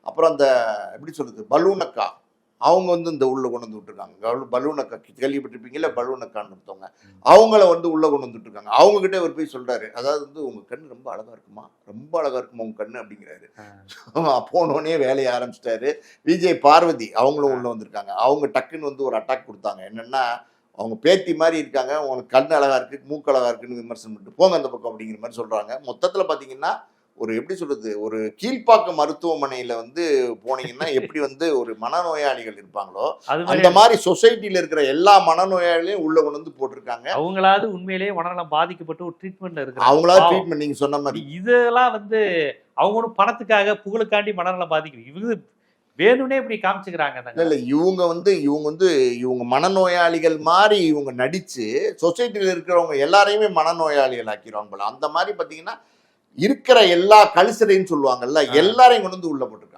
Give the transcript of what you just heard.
அப்புறம் அந்த எப்படி சொல்றது பலூனக்கா அவங்க வந்து இந்த உள்ள கொண்டு வந்து விட்டுருக்காங்க. பலூனக்கா கேள்விப்பட்டிருப்பீங்கல்ல, பலூனக்கான்னு ஒருத்தவங்க. அவங்கள வந்து உள்ள கொண்டு வந்துட்டு இருக்காங்க. அவங்க கிட்ட அவர் போய் சொல்றாரு, அதாவது வந்து உங்க கண்ணு ரொம்ப அழகா இருக்குமா, ரொம்ப அழகா இருக்குமா உங்க கண்ணு அப்படிங்கிறாரு. போனோடனே வேலையை ஆரம்பிச்சிட்டாரு. விஜய் பார்வதி அவங்களும் உள்ள வந்திருக்காங்க. அவங்க டக்குன்னு வந்து ஒரு அட்டாக் கொடுத்தாங்க. என்னன்னா அவங்க பேத்தி மாதிரி இருக்காங்க, உங்களுக்கு கண் அழகா இருக்கு, மூக்கு அழகா இருக்குன்னு விமர்சனம் பண்ணிட்டு போங்க அந்த பக்கம் அப்படிங்கிற மாதிரி சொல்றாங்க. மொத்தத்துல பாத்தீங்கன்னா ஒரு எப்படி சொல்றது, ஒரு கீழ்ப்பாக்கம் மருத்துவமனையில வந்து போனீங்கன்னா எப்படி வந்து ஒரு மனநோயாளிகள் இருப்பாங்களோ அது அந்த மாதிரி மாதிரி சொசைட்டில இருக்கிற எல்லா மனநோயாளிகளையும் உள்ள கொண்டு வந்து போட்டிருக்காங்க. அவங்களாவது உண்மையிலேயே மனநலம் பாதிக்கப்பட்டு ஒரு ட்ரீட்மெண்ட்ல அவங்களா இருக்கிறாங்க. ட்ரீட்மெண்ட் நீங்க சொன்ன மாதிரி இதெல்லாம் வந்து அவங்க ஒன்றும் பணத்துக்காக புகழுக்காண்டி மனநலம் பாதிக்கணும். இவங்க வேணும்னே இப்படி காமிச்சுக்கிறாங்க. இல்ல இவங்க வந்து இவங்க மனநோயாளிகள் மாதிரி இவங்க நடிச்சு சொசைட்டில இருக்கிறவங்க எல்லாரையுமே மனநோயாளிகள் ஆக்கிடுவாங்க போல. அந்த மாதிரி பாத்தீங்கன்னா இருக்கிற எல்லா கல்ச்சரையும் சொல்லுவாங்கல்ல, எல்லாரையும் கொண்டு வந்து உள்ள போட்டிருக்காங்க.